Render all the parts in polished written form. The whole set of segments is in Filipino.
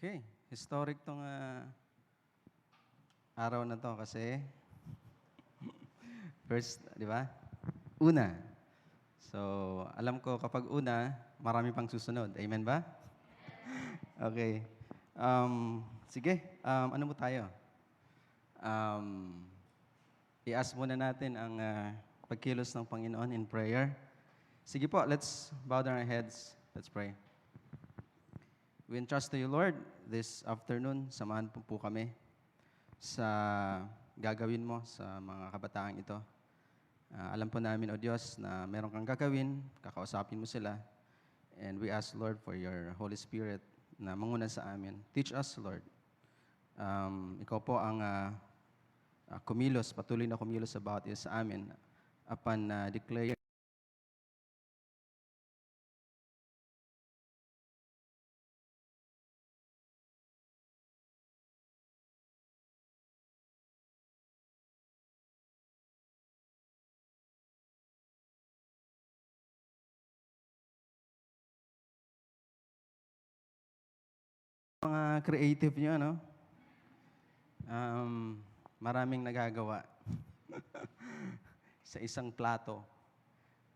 Okay, historic tong araw na to kasi first, di ba? Una. So, alam ko kapag una, marami pang susunod. Amen ba? Okay. Sige, ano mo tayo? I-ask muna natin ang pagkilos ng Panginoon in prayer. Sige po, let's bow down our heads. Let's pray. We entrust to you, Lord, this afternoon. Samahan po kami sa gagawin mo sa mga kabataang ito. Alam po namin, O Diyos, na meron kang gagawin, kakausapin mo sila. And we ask, Lord, for your Holy Spirit na manguna sa amin. Teach us, Lord. Ikaw po ang kumilos, patuloy na kumilos sa bawat isa sa amin upon declare mga creative nyo, no? Maraming nagagawa sa isang plato.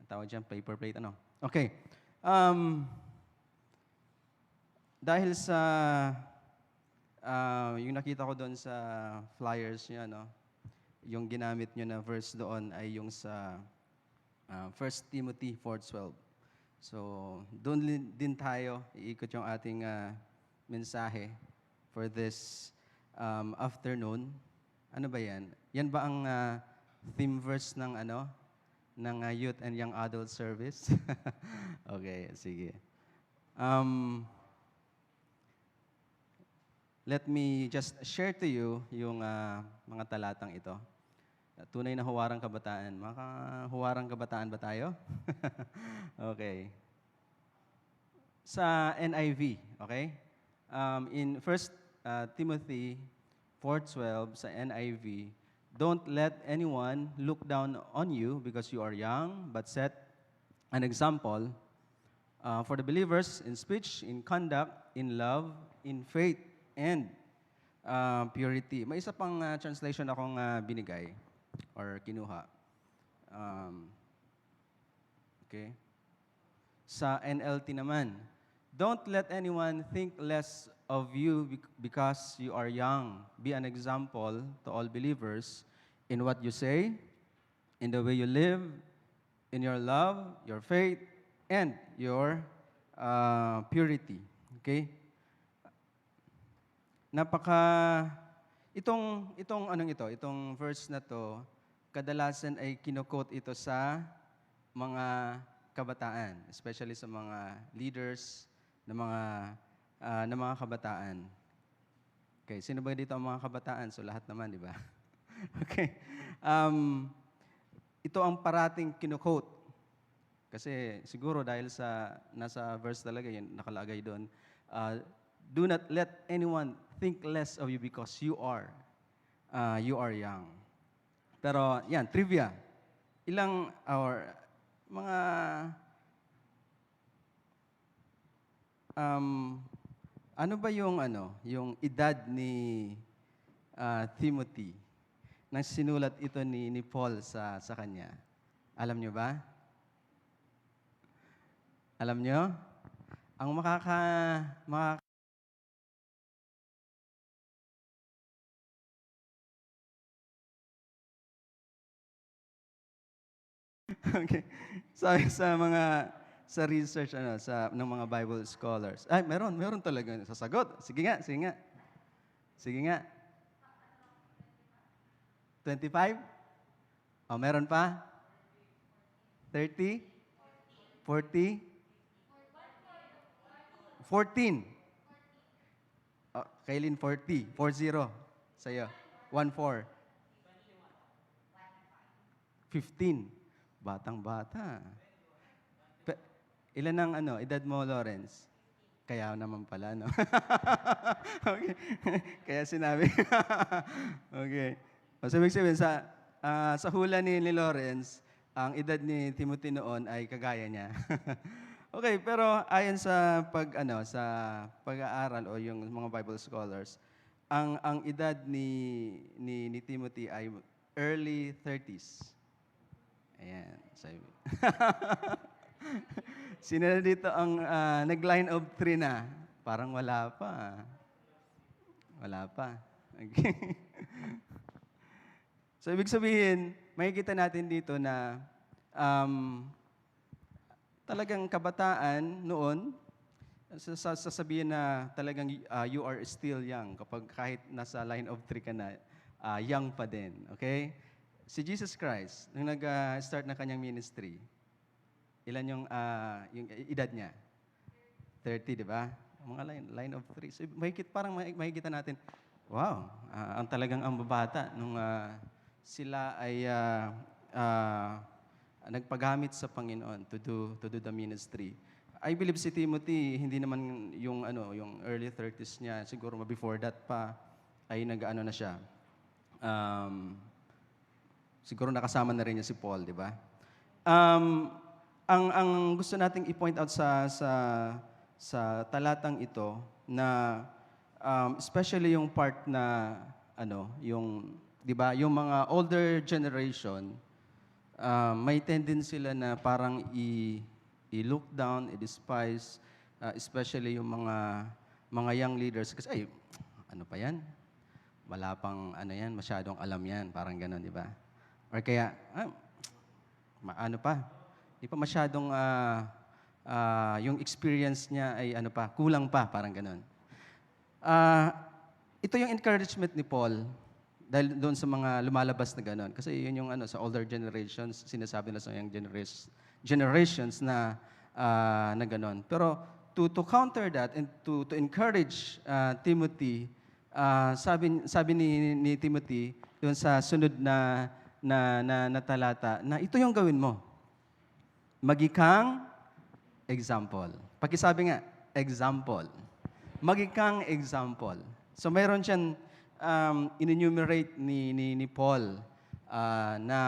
Ang tawag dyan, paper plate, ano? Okay. Dahil sa yung nakita ko doon sa flyers niya, no? Yung ginamit nyo na verse doon ay yung sa 1 Timothy 4:12. So, doon din tayo, iikot yung ating mensahe for this afternoon. Ano ba yan? Yan ba ang theme verse ng Youth and Young Adult Service? Okay, sige. Let me just share to you yung mga talatang ito. Tunay na huwarang kabataan. Huwarang kabataan ba tayo? Okay. Sa NIV, okay? In 1 Timothy 4:12 sa NIV, don't let anyone look down on you because you are young, but set an example for the believers in speech, in conduct, in love, in faith, and purity. May isa pang translation akong binigay or kinuha. Okay. Sa NLT naman, don't let anyone think less of you because you are young. Be an example to all believers in what you say, in the way you live, in your love, your faith, and your purity. Okay? Itong verse na to, kadalasan ay kino-quote ito sa mga kabataan, especially sa mga leaders ng mga kabataan. Okay, sino ba dito ang mga kabataan? So lahat naman, di ba? Okay. Ito ang parating kino-quote. Kasi siguro dahil sa nasa verse talaga yun, nakalagay doon, do not let anyone think less of you because you are young. Pero yan, trivia. Ano ba yung edad ni Timothy nang sinulat ito ni Paul sa kanya? Alam nyo ba? Alam nyo? Ang Okay. Sa research ng mga Bible scholars. Ay, meron talaga sasagot. Sige nga. Sige nga. 25? Oh, meron pa? 30? 40? 14. Oh, Kaylin 40. 40. Sa'yo. 14. 15. Batang-bata. Ilan ang edad mo, Lawrence? Kaya naman pala, no? Okay. Kaya sinabi. Okay. So, ibig sabihin, sa hula ni Lawrence, ang edad ni Timothy noon ay kagaya niya. Okay, pero ayon sa sa pag-aaral o yung mga Bible scholars, ang edad ni Timothy ay early 30s. Ayan, sabi. Sino na dito ang nag-line of 3 na? Parang wala pa. Wala pa. Okay. So, ibig sabihin, makikita natin dito na talagang kabataan noon, sasabihin na talagang you are still young kapag kahit nasa line of 3 ka na, young pa din. Okay? Si Jesus Christ, nung nag-start na kanyang ministry, ilan yung edad niya? 30, di ba? Mga line of 3. So, parang makikita natin, wow, ang talagang ang babata nung sila ay nagpagamit sa Panginoon to do the ministry. I believe si Timothy, hindi naman yung early 30s niya, siguro before that pa ay nag-ano na siya. Siguro nakasama na rin niya si Paul, di ba? Ang gusto nating i-point out sa talatang ito na especially yung part na yung 'di ba, yung mga older generation may tendency sila na parang i-look down, i-despise, especially yung mga young leaders kasi ay ano pa yan? Wala pang yan, masyadong alam yan, parang gano'n, 'di ba? Or kaya ano pa? Di pa masyadong yung experience niya ay kulang pa, parang ganun. Ito yung encouragement ni Paul dahil doon sa mga lumalabas na ganun. Kasi yun yung sa older generations, sinasabi na sa young generations na ganun. Pero to counter that and to encourage Timothy, sabi ni Timothy doon sa sunod na talata na ito yung gawin mo. Magikang example. Pakisabi nga, example. Magikang example. So mayroon siyang in-enumerate ni Paul na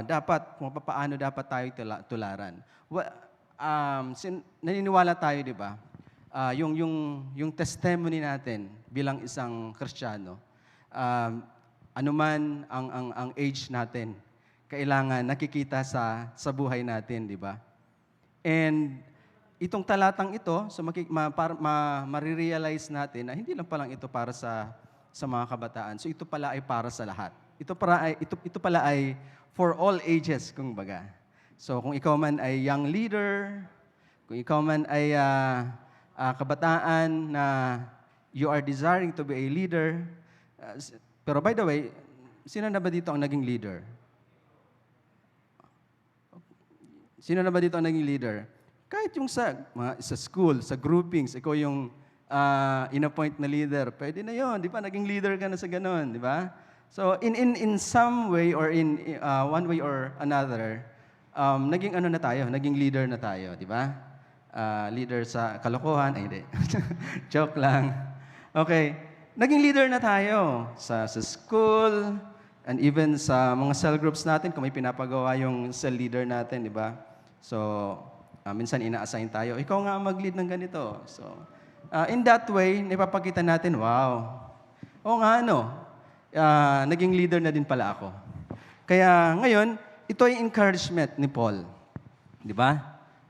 dapat, kung paano dapat tayo tularan. Naniniwala tayo, di ba? Yung testimony natin bilang isang Kristiyano, anuman ang age natin, kailangan nakikita sa buhay natin, di ba? And itong talatang ito, so marirealize natin na hindi lang palang ito para sa mga kabataan. So ito pala ay para sa lahat. Ito pala ay for all ages, kung baga. So kung ikaw man ay young leader, kung ikaw man ay kabataan na you are desiring to be a leader, pero by the way, sino na ba dito ang naging leader? Sino na ba dito ang naging leader? Kahit yung sa school, sa groupings, ikaw yung in-appoint na leader, pwede na yon, di ba? Naging leader ka na sa ganun, di ba? So, in some way or in one way or another, naging naging leader na tayo, di ba? Leader sa kalokohan, ay hindi. Joke lang. Okay, naging leader na tayo sa school, and even sa mga cell groups natin, kung may pinapagawa yung cell leader natin, di ba? So, minsan ina-assign tayo, ikaw nga mag-lead ng ganito. So, in that way, napapakita natin, wow, o nga naging leader na din pala ako. Kaya ngayon, ito ay encouragement ni Paul. Di ba?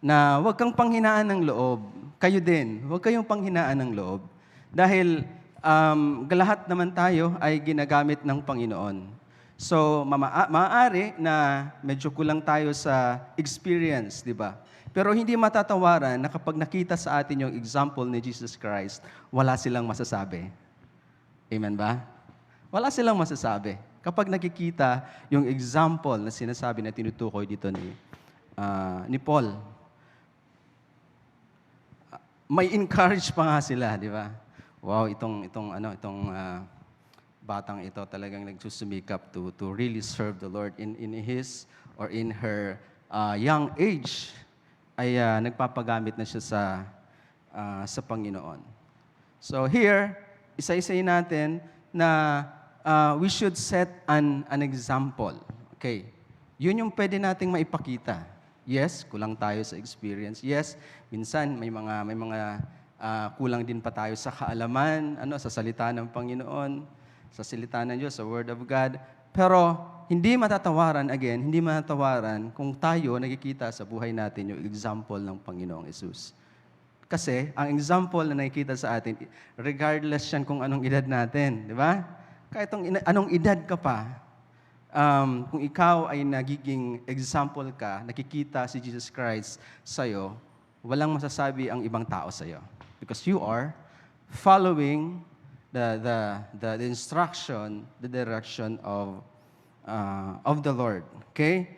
Na huwag kang panghinaan ng loob. Kayo din, huwag kayong panghinaan ng loob. Dahil lahat naman tayo ay ginagamit ng Panginoon. So, maaari na medyo kulang tayo sa experience, di ba? Pero hindi matatawaran na kapag nakita sa atin yung example ni Jesus Christ, wala silang masasabi. Amen ba? Wala silang masasabi. Kapag nakikita yung example na sinasabi na tinutukoy dito ni Paul, may encourage pa nga sila, di ba? Wow, itong batang ito talagang nagsusumikap to really serve the Lord in his or in her young age ay nagpapagamit na siya sa Panginoon. So here, isa-isayin natin na we should set an example. Okay. Yun yung pwede nating maipakita. Yes, kulang tayo sa experience. Yes, minsan may mga kulang din pa tayo sa kaalaman, sa salita ng Panginoon, sa salita ng Diyos, sa Word of God. Pero hindi matatawaran kung tayo nakikita sa buhay natin yung example ng Panginoong Yesus. Kasi ang example na nakikita sa atin, regardless yan kung anong edad natin, di ba? Kahit anong edad ka pa, kung ikaw ay nagiging example ka, nakikita si Jesus Christ sa'yo, walang masasabi ang ibang tao sa'yo. Because you are following the instruction, the direction of the Lord. Okay?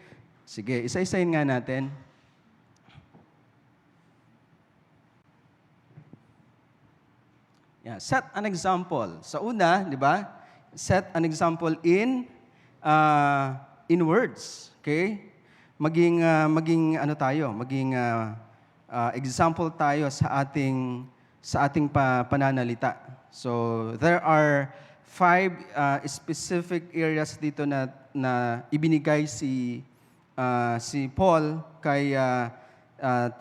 Sige, isa-isahin nga natin. Yeah, set an example. Sa una, di ba? Set an example in words. Okay? Maging example tayo sa ating pananalita. So there are 5 specific areas dito na ibinigay si Paul kay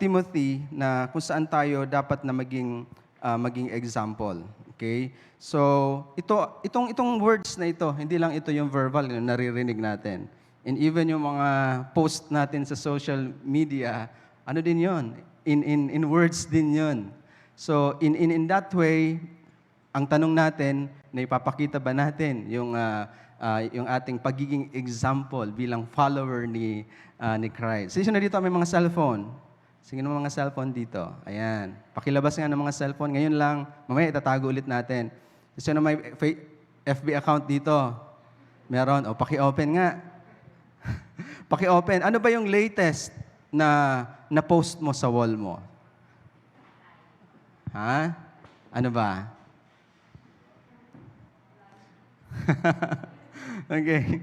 Timothy na kung saan tayo dapat na maging example. Okay? So, itong words na ito, hindi lang ito yung verbal na naririnig natin. And even yung mga post natin sa social media, ano din yon? In words din yon. So, in that way, ang tanong natin, na ipapakita ba natin yung ating pagiging example bilang follower ni Christ. Sino na dito may mga cellphone? Sige ng mga cellphone dito. Ayan. Pakilabas nga ng mga cellphone. Ngayon lang, mamaya itatago ulit natin. Sino may FB account dito? Meron. O, paki-open nga. Paki-open. Ano ba yung latest na post mo sa wall mo? Ha? Ano ba? Okay.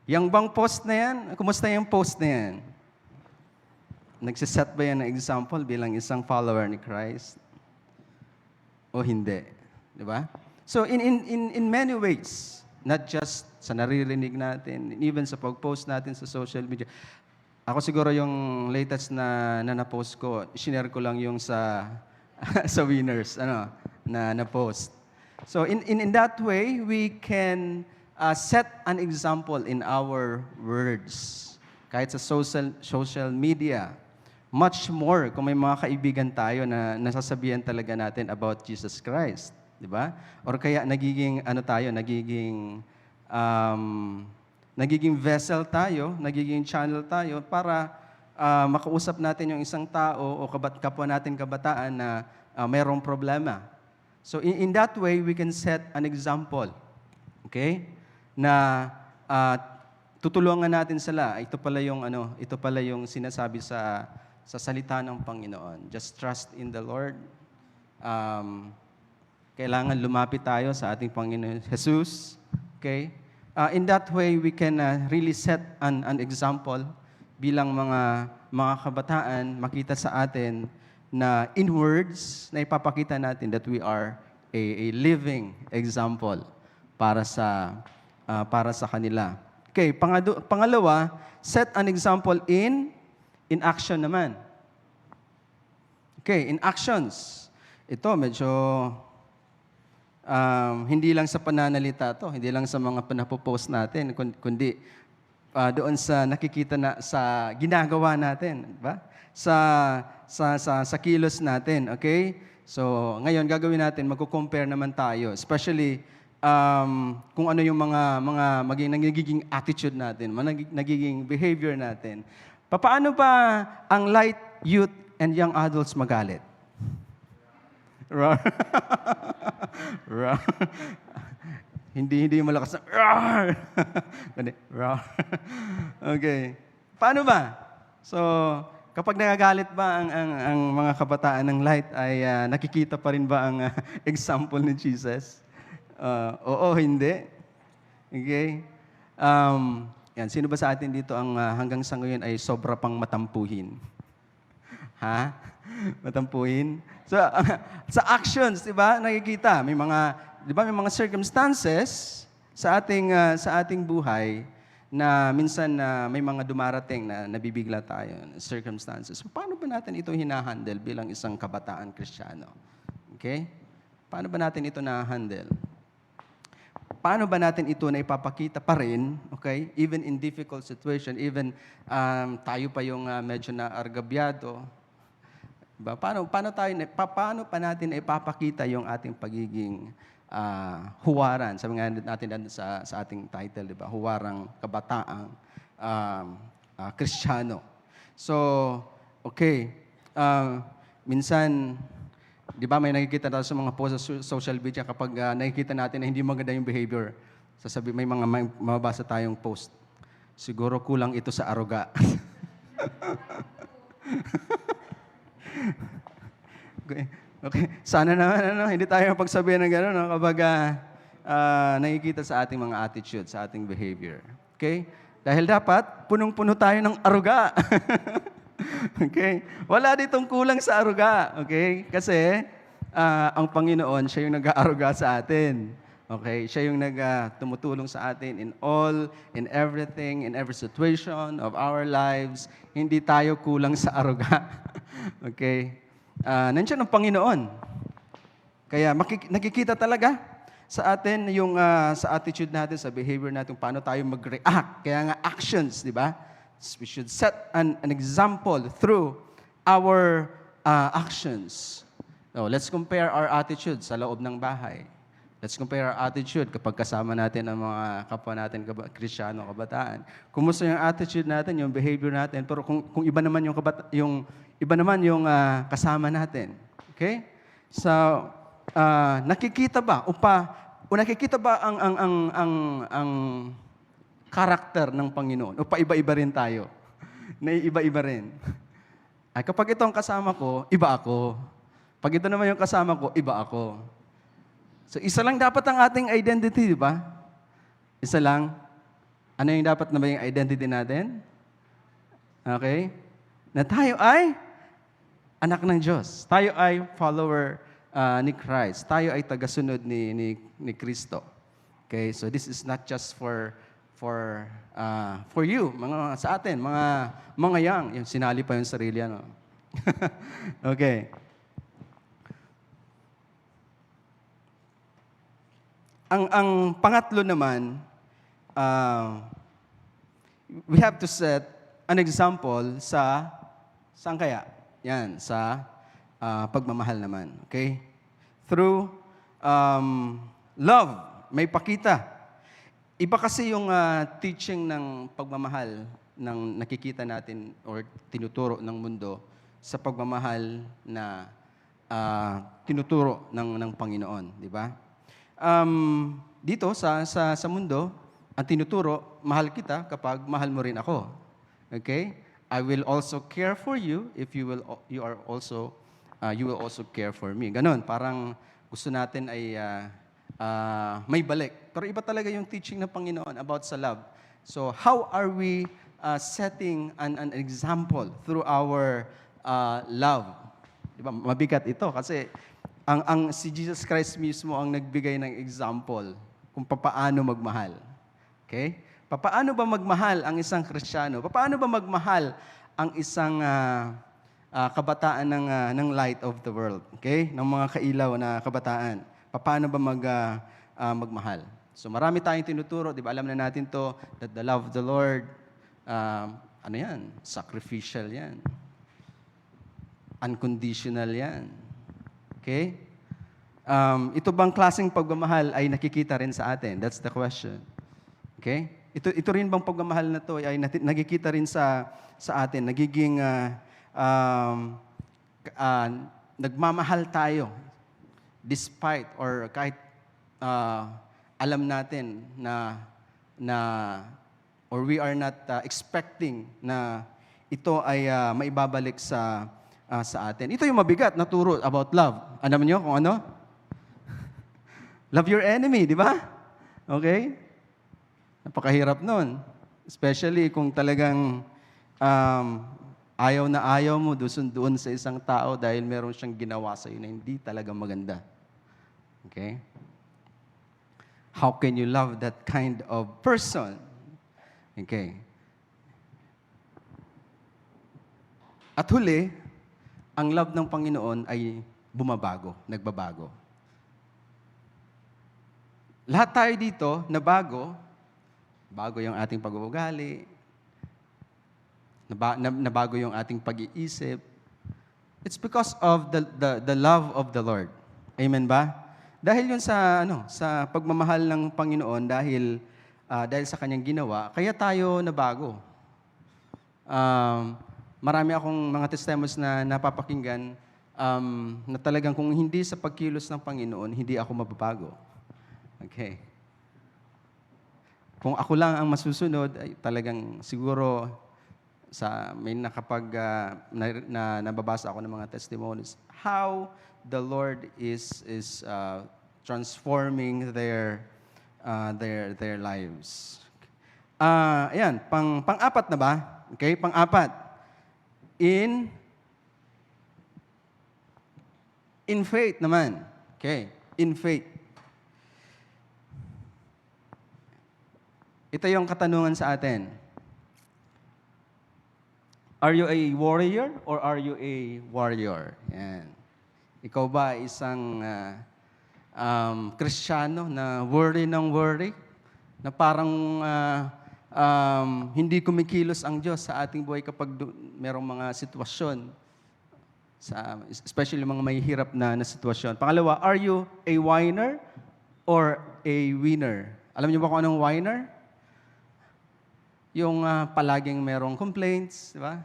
Yung bang post na yan? Kumusta yung post na yan? Nagsiset ba yan ng example bilang isang follower ni Christ? O hindi? Di ba? So, in many ways, not just sa naririnig natin, even sa pag-post natin sa social media. Ako siguro yung latest na post ko, sinare ko lang yung sa sa winners, na post. So, in that way, we can set an example in our words. Kahit sa social media. Much more kung may mga kaibigan tayo na nasasabihan talaga natin about Jesus Christ, di ba? Or kaya nagiging vessel tayo, nagiging channel tayo para makausap natin yung isang tao o kapwa natin kabataan na mayroong problema. So in that way we can set an example. Okay? Na tutulungan natin sila. Ito pala yung sinasabi sa salita ng Panginoon. Just trust in the Lord. Kailangan lumapit tayo sa ating Panginoon Jesus. Okay? In that way, we can really set an example bilang mga kabataan, makita sa atin na in words, na ipapakita natin that we are a living example para sa kanila. Okay, pangalawa, set an example in action naman. Okay, in actions. Ito, medyo hindi lang sa pananalita to, hindi lang sa mga panapopost natin, kundi doon sa nakikita na sa ginagawa natin, ba? Sa kilos natin, okay? So, ngayon gagawin natin, magko-compare naman tayo, especially kung ano yung mga nagiging attitude natin, nagiging behavior natin. Paano ba ang light, youth, and young adults magalit? Hindi malakas na Okay. Paano ba? So, kapag nagagalit ba ang mga kabataan ng light ay nakikita pa rin ba ang example ni Jesus? Oo, hindi. Okay? Yan, sino ba sa atin dito ang hanggang sa ngayon ay sobra pang matampuhin? Ha? Matampuhin? So, sa actions, 'di ba? Nakikita, may mga circumstances sa ating buhay na minsan na may mga dumarating na nabibigla tayo, circumstances. Paano ba natin ito hinahandle bilang isang kabataan Kristiyano? Okay? Paano ba natin ito na-handle? Paano ba natin ito na ipapakita pa rin, okay? Even in difficult situation, even tayo pa yung medyo na-argabyado, diba? Paano pa natin ipapakita yung ating pagiging huwaran? Sabi nga natin sa ating title, diba? Huwarang kabataang Kristiyano. So, okay. Minsan, di ba may nakikita tayo sa mga post sa social media kapag nakikita natin na hindi maganda yung behavior. May mababasa tayong post. Siguro kulang ito sa aruga. Okay. Sana naman hindi tayo pagsabihan ng gano'n kapag nakikita sa ating mga attitude, sa ating behavior. Okay? Dahil dapat punong-puno tayo ng aruga. Okay? Wala ditong kulang sa aruga. Okay? Kasi ang Panginoon, siya yung nag-aaruga sa atin. Okay? Siya yung tumutulong sa atin in everything, in every situation of our lives. Hindi tayo kulang sa aruga. Okay? Nandiyan ang Panginoon. Kaya nakikita talaga sa atin yung sa attitude natin, sa behavior natin, paano tayo mag-react. Kaya nga actions, di ba? We should set an example through our actions. So, let's compare our attitude sa loob ng bahay. Let's compare our attitude kapag kasama natin ang mga kapwa natin, Kristiyano, kabataan. Kumusta yung attitude natin, yung behavior natin, pero kung iba naman yung kasama natin. Okay? So, nakikita ba ang karakter ng Panginoon? O paiba-iba rin tayo? Naiiba-iba rin. Ay, kapag ito ang kasama ko, iba ako. Pag ito naman yung kasama ko, iba ako. So, isa lang dapat ang ating identity, di ba? Isa lang. Ano yung dapat na ba yung identity natin? Okay? Na tayo ay anak ng Diyos. Tayo ay follower ni Christ. Tayo ay tagasunod ni Kristo. Okay? So, this is not just for you, sa atin, mga yung sinali pa yung sarili, ano. Okay. Ang pangatlo naman, we have to set an example saan kaya? Yan, sa pagmamahal naman. Okay? Through love, may pakita. Iba kasi yung teaching ng pagmamahal ng nakikita natin or tinuturo ng mundo sa pagmamahal na tinuturo ng Panginoon, di ba? Dito sa mundo, ang tinuturo, mahal kita kapag mahal mo rin ako. Okay? I will also care for you if you will also care for me. Ganon, parang gusto natin ay may balik. Pero iba talaga yung teaching ng Panginoon about sa love. So, how are we setting an example through our love? Diba? Mabigat ito kasi si Jesus Christ mismo ang nagbigay ng example kung paano magmahal. Okay? Paano ba magmahal ang isang Kristiyano? Paano ba magmahal ang isang kabataan ng light of the world? Okay? Ng mga kailaw na kabataan. Paano ba magmahal? So marami tayong tinuturo, di ba? Alam na natin to, that the love of the Lord, sacrificial yan. Unconditional yan. Okay? Ito bang klaseng pagmamahal ay nakikita rin sa atin? That's the question. Okay? Ito rin bang pagmamahal na to ay nakikita rin sa atin? Nagiging nagmamahal tayo despite or kahit alam natin or we are not expecting na ito ay maibabalik sa atin. Ito yung mabigat na turo about love. Alam niyo kung ano? Love your enemy, di ba? Okay? Napakahirap nun. Especially kung talagang ayaw na ayaw mo doon sa isang tao dahil meron siyang ginawa sa iyo na hindi talaga maganda. Okay? How can you love that kind of person? Okay. At huli, ang love ng Panginoon ay bumabago, nagbabago. Lahat tayo dito na bago yung ating pag-uugali, nabago yung ating pag-iisip. It's because of the love of the Lord. Amen ba? Dahil yun sa pagmamahal ng Panginoon, dahil sa kanyang ginawa, kaya tayo nabago. Marami akong mga testimonies na napapakinggan na talagang kung hindi sa pagkilos ng Panginoon, hindi ako mababago. Okay. Kung ako lang ang masusunod, ay talagang siguro may nababasa ako ng mga testimonies how the Lord is transforming their lives. Ayan, pang-apat na ba? Okay, pang-apat. In faith naman. Okay, in faith. Ito yung katanungan sa atin. Are you a warrior or are you a warrior? Yan. Ikaw ba isang Kristiyano na worry ng worry? Na parang hindi kumikilos ang Diyos sa ating buhay kapag merong mga sitwasyon, especially mga may hirap na sitwasyon. Pangalawa, are you a whiner or a winner? Alam niyo ba kung anong whiner? Yung palaging merong complaints, di ba?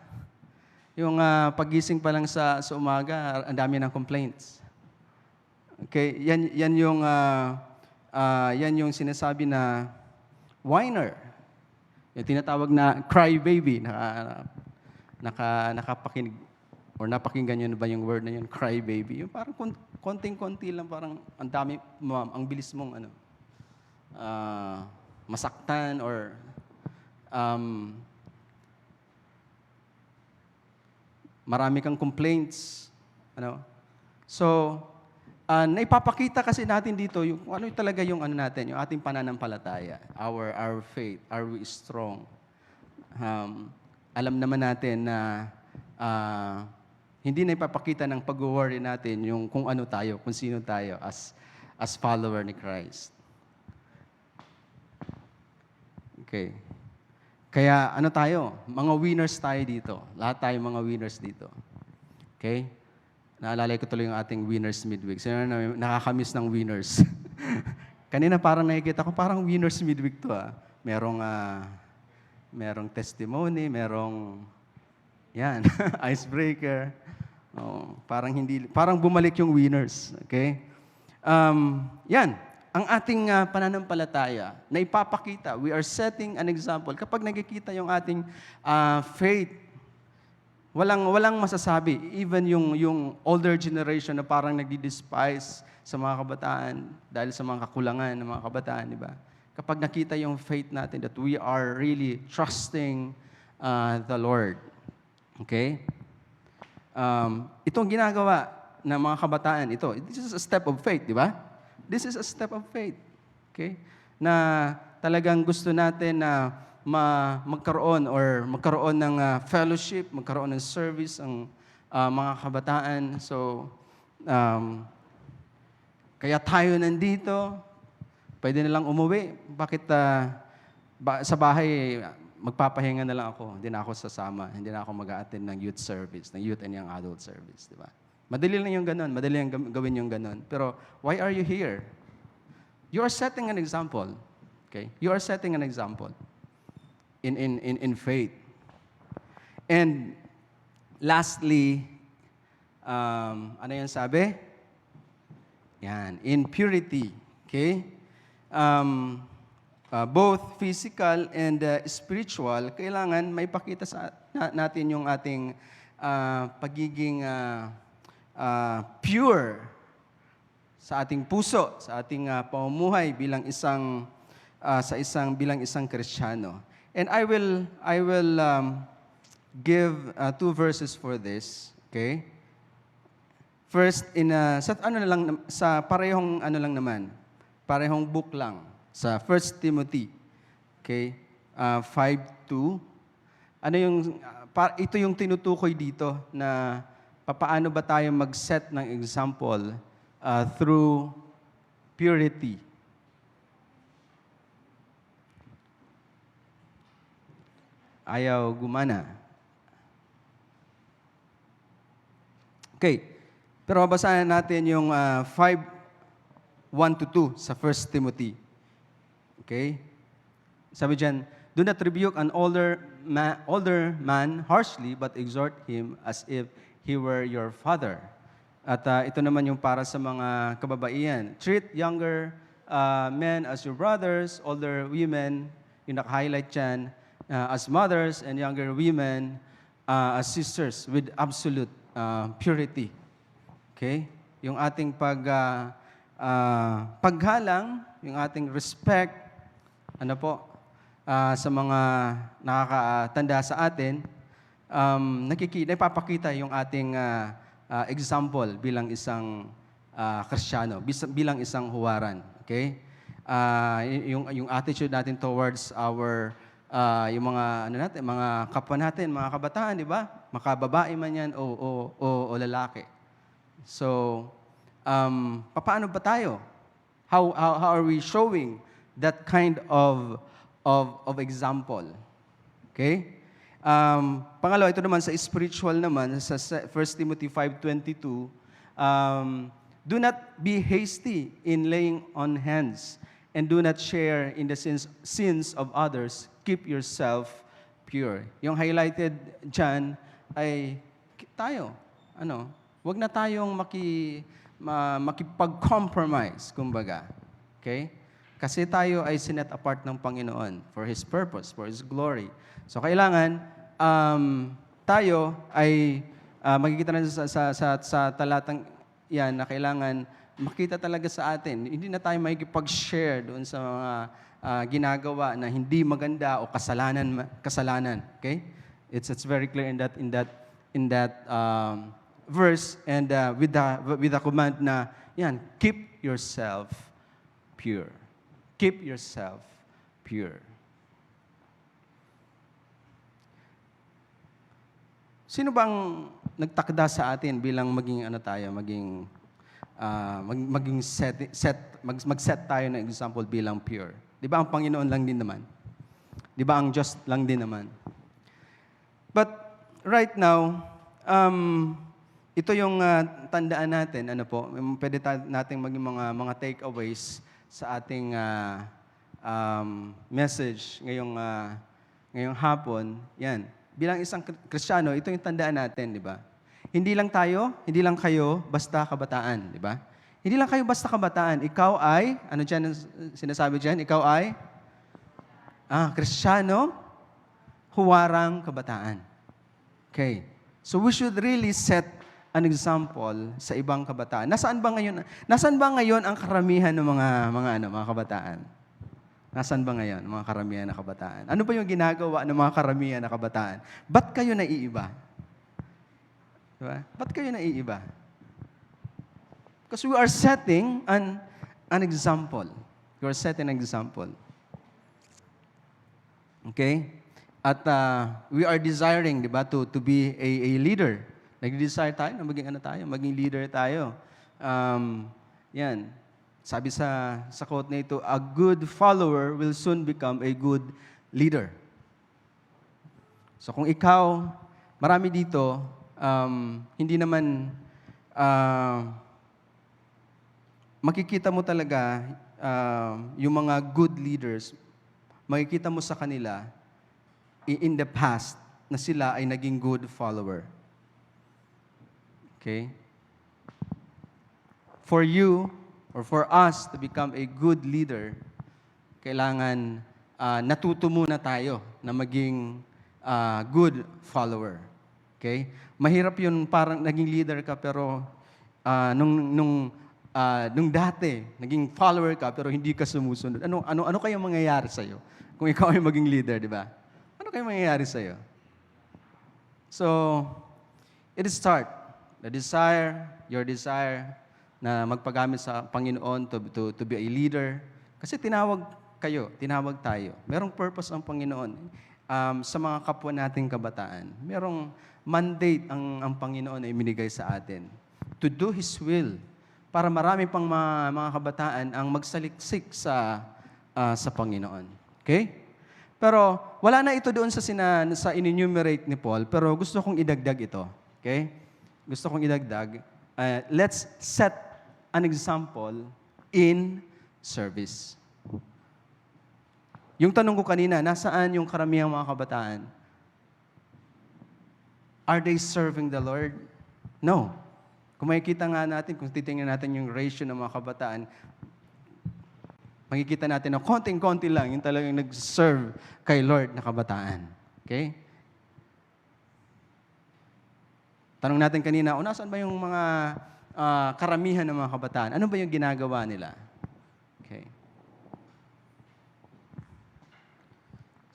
Yung pagising pa lang sa umaga, ang dami ng complaints. Okay, yan yung sinasabi na whiner. Yung tinatawag na cry baby. Nakapakinig or napakinggan niyo na ba yung word na yun, cry baby? Yung parang konting-konti lang, parang ang bilis mong masaktan or marami kang complaints. So, naipapakita kasi natin dito yung ano talaga yung natin, yung ating pananampalataya, our faith, are we strong? Alam naman natin na hindi na ipapakita ng pag-worry natin yung kung ano tayo, kung sino tayo as follower ni Christ. Okay. Kaya tayo? Mga winners tayo dito. Lahat tayo mga winners dito. Okay? Naalala ko tuloy yung ating winners midweek. Sino na nakakamiss ng winners? Kanina parang nakikita ko, parang winners midweek to merong testimony, merong icebreaker. Parang bumalik yung winners. Okay? Ang ating pananampalataya na ipapakita, we are setting an example. Kapag nakikita yung ating faith, walang masasabi. Even yung older generation na parang nagdi-despise sa mga kabataan dahil sa mga kakulangan ng mga kabataan, di ba? Kapag nakita yung faith natin that we are really trusting the Lord. Okay? Itong ginagawa ng mga kabataan, this is a step of faith, di ba? This is a step of faith. Okay? Na talagang gusto natin na magkaroon ng fellowship, magkaroon ng service ang mga kabataan. So, kaya tayo nandito, pwede na lang umuwi. Bakit sa bahay, magpapahinga na lang ako. Hindi na ako sasama. Hindi na ako mag-a-attend ng youth service, ng youth and young adult service. Di ba? Madali lang yung ganun. Madali lang gawin yung ganun. Pero, why are you here? You are setting an example. Okay? You are setting an example in faith. And lastly, ano yung sabi? In purity. Okay? Both physical and spiritual, kailangan may pakita natin yung ating pagiging pure sa ating puso, sa ating pamumuhay bilang isang Kristiyano. And I will give 2 verses for this, okay? First sa parehong parehong book lang sa 1 Timothy. Okay? 5:2. Ano yung, ito yung tinutukoy dito na paano ba tayo mag-set ng example through purity. Ayaw gumana. Okay. Pero babasahin natin yung 5:1-2 sa 1 Timothy. Okay? Sabi diyan, do not rebuke an older man harshly, but exhort him as if he were your father. At ito naman yung para sa mga kababaihan. Treat younger men as your brothers, older women, yung naka-highlight dyan, as mothers, and younger women as sisters with absolute purity. Okay? Yung ating paggalang, yung ating respect, sa mga nakakatanda sa atin, napapakita yung ating example bilang isang Kristiyano, bilang isang huwaran. Okay? Yung attitude natin towards our yung mga kapwa natin, mga kabataan, di ba? Makababae man yan o lalaki. So, paano ba tayo? How are we showing that kind of example? Okay? Pangalawa, ito naman sa spiritual naman, sa 1 Timothy 5:22, do not be hasty in laying on hands, and do not share in the sins of others. Keep yourself pure. Yung highlighted dyan ay tayo. Wag na tayong makipag-compromise, kumbaga. Okay? Kasi tayo ay sinet apart ng Panginoon for His purpose, for His glory. So kailangan tayo ay makikita na sa talatang yan na kailangan makita talaga sa atin. Hindi na tayo makikipag-share doon sa mga ginagawa na hindi maganda o kasalanan. Okay? It's very clear in that verse, and with the command na yan, keep yourself pure. Keep yourself pure. Sino bang nagtakda sa atin bilang maging mag-set tayo ng example bilang pure? Di ba ang Panginoon lang din naman? Di ba ang Diyos lang din naman? But right now, ito yung tandaan natin, pwede nating maging mga takeaways sa ating message ngayong hapon. Yan. Bilang isang Kristiyano, ito yung tandaan natin, di ba? Hindi lang kayo, basta kabataan, di ba? Hindi lang kayo basta kabataan. Ikaw ay, ano dyan sinasabi dyan? Ikaw ay, Kristiyano, huwarang kabataan. Okay. So we should really set an example sa ibang kabataan. Nasaan ba ngayon ang karamihan ng mga kabataan? Nasaan ba ngayon mga karamihan na kabataan? Ano ba yung ginagawa ng mga karamihan na kabataan? Ba't kayo naiiba? Diba? Ba't kayo naiiba? Because we are setting an example. We are setting an example. Okay? At we are desiring, di ba, to be a leader. Nag-desire tayo na maging leader tayo. Yan. Sabi sa quote na ito, a good follower will soon become a good leader. So kung ikaw, marami dito, hindi naman makikita mo talaga yung mga good leaders, makikita mo sa kanila in the past na sila ay naging good follower. Okay? For you, or for us to become a good leader, kailangan natuto muna tayo na maging good follower. Okay? Mahirap yun parang naging leader ka pero nung dati naging follower ka pero hindi ka sumusunod. Ano kaya mangyayari sa iyo kung ikaw ay maging leader, di ba? Ano kaya mangyayari sa iyo? So, it is start. Your desire na magpagamit sa Panginoon to be a leader. Kasi tinawag kayo, tinawag tayo. Merong purpose ang Panginoon sa mga kapwa nating kabataan. Merong mandate ang Panginoon ay minigay sa atin to do His will para marami pang mga kabataan ang magsaliksik sa Panginoon. Okay? Pero wala na ito doon sa in-enumerate ni Paul, pero gusto kong idagdag ito. Okay? Gusto kong idagdag. Let's set an example in service. Yung tanong ko kanina, nasaan yung karamihang mga kabataan? Are they serving the Lord? No. Kung makikita nga natin, kung titingnan natin yung ratio ng mga kabataan, makikita natin na konting-konti lang yung talagang nag-serve kay Lord na kabataan. Okay? Tanong natin kanina, nasaan ba yung mga karamihan ng mga kabataan? Ano ba yung ginagawa nila? Okay.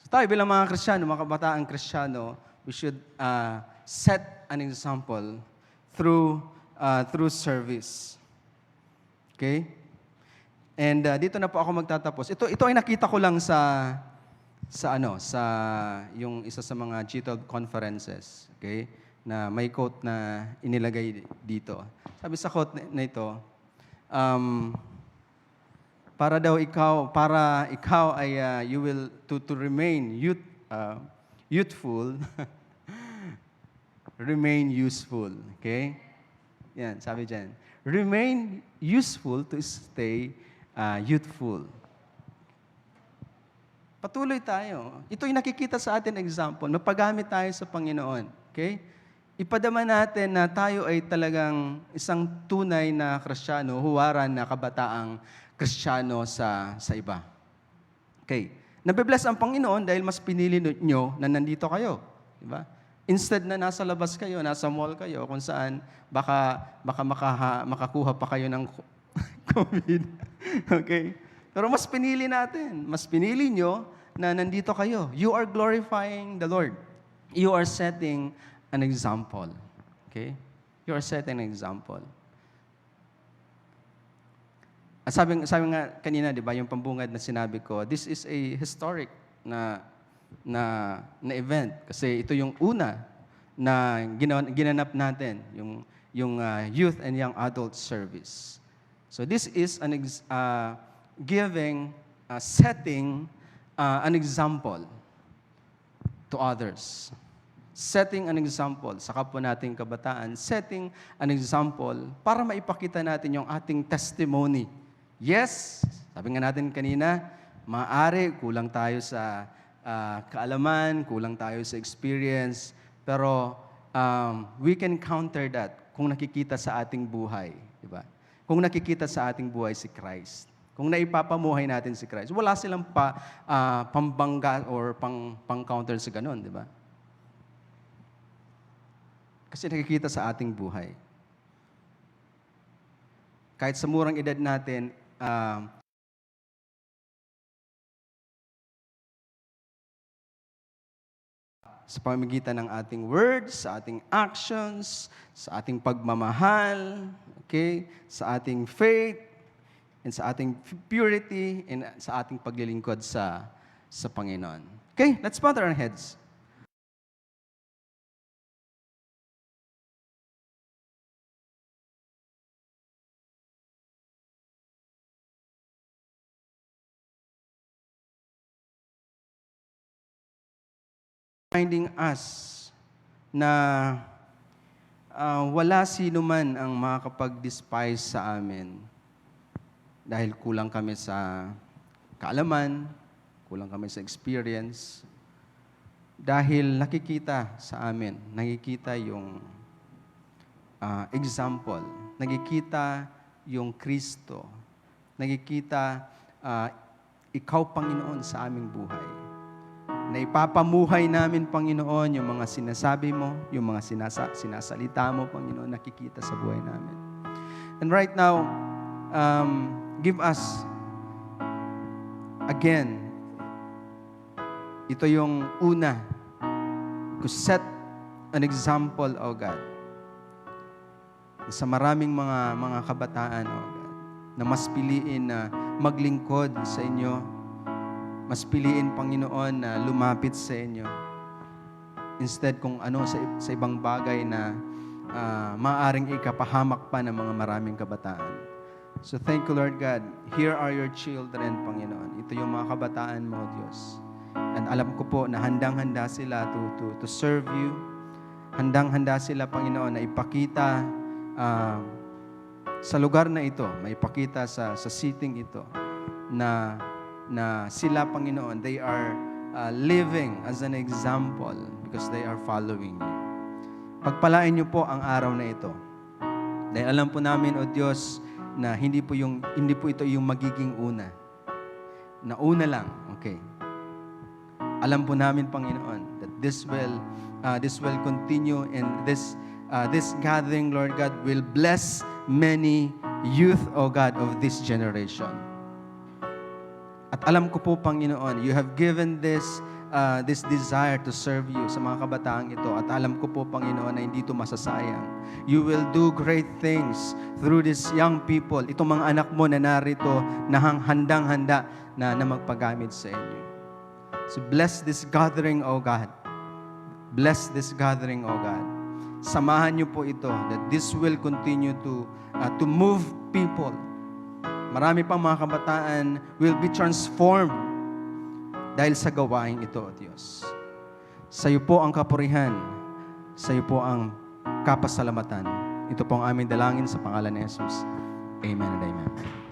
So tayo bilang mga Kristiyano, mga kabataang Kristiyano, we should set an example through service. Okay? And dito na po ako magtatapos. Ito ay nakita ko lang sa yung isa sa mga GTOD conferences, okay? Na may quote na inilagay dito. Sabi sa quote na ito, para ikaw ay you will to remain youthful, remain useful. Okay? Yan, sabi diyan. Remain useful to stay youthful. Patuloy tayo. Ito'y nakikita sa atin example. Mapagamit tayo sa Panginoon. Okay? Ipadama natin na tayo ay talagang isang tunay na Kristiyano, huwaran na kabataang Kristiyano sa iba. Okay. Nabibless ang Panginoon dahil mas pinili nyo na nandito kayo. Diba? Instead na nasa labas kayo, nasa mall kayo, kung saan baka makakuha pa kayo ng COVID. Okay? Pero mas pinili natin. Mas pinili nyo na nandito kayo. You are glorifying the Lord. You are setting an example. Okay? You are setting an example. Sabi nga kanina, di ba, yung pambungad na sinabi ko, this is a historic na event. Kasi ito yung una na ginanap natin, yung youth and young adult service. So this is setting an example to others. Setting an example sa kapwa nating kabataan, setting an example para maipakita natin yung ating testimony. Yes, sabi nga natin kanina, maaari kulang tayo sa kaalaman, kulang tayo sa experience, pero we can counter that kung nakikita sa ating buhay, di ba? Kung nakikita sa ating buhay si Christ. Kung naipapamuhay natin si Christ, wala silang pambangga or pang-counter sa ganun, di ba? Kasi nakikita sa ating buhay. Kahit sa murang edad natin, sa pamamagitan ng ating words, sa ating actions, sa ating pagmamahal, okay, sa ating faith, and sa ating purity, and sa ating paglilingkod sa Panginoon. Okay, let's bow our heads. Reminding us na wala sino man ang makakapag-despise sa amin dahil kulang kami sa kaalaman, kulang kami sa experience, dahil nakikita sa amin, nakikita yung example, nakikita yung Kristo, nakikita ikaw, Panginoon, sa aming buhay. Na ipapamuhay namin, Panginoon, yung mga sinasabi mo, yung mga sinasalita mo, Panginoon, nakikita sa buhay namin. And right now, give us, again, ito yung una, to set an example, O God, sa maraming mga kabataan, O God, na mas piliin na maglingkod sa inyo, mas piliin, Panginoon, na lumapit sa inyo. Instead kung ano sa ibang bagay na maaaring ikapahamak pa ng mga maraming kabataan. So thank you, Lord God. Here are your children, Panginoon. Ito yung mga kabataan mo, Diyos. And alam ko po na handang-handa sila to serve you. Handang-handa sila, Panginoon, na ipakita sa lugar na ito, maipakita sa sitting ito, na sila, Panginoon, they are living as an example because they are following you. Pagpalain niyo po ang araw na ito. Dahil alam po namin, O Diyos, na hindi po ito yung magiging una. Na una lang, okay. Alam po namin, Panginoon, that this will continue, and this gathering, Lord God, will bless many youth, O God, of this generation. At alam ko po, Panginoon, you have given this desire to serve you sa mga kabataang ito. At alam ko po, Panginoon, na hindi ito masasayang. You will do great things through these young people. Itong mga anak mo na narito, na handang-handa na magpagamit sa inyo. So bless this gathering, O God. Bless this gathering, O God. Samahan niyo po ito, that this will continue to move people. Marami pang mga kabataan will be transformed dahil sa gawain ito, O Diyos. Sa iyo po ang kapurihan. Sa iyo po ang kapasalamatan. Ito po ang aming dalangin sa pangalan ni Jesus. Amen and amen.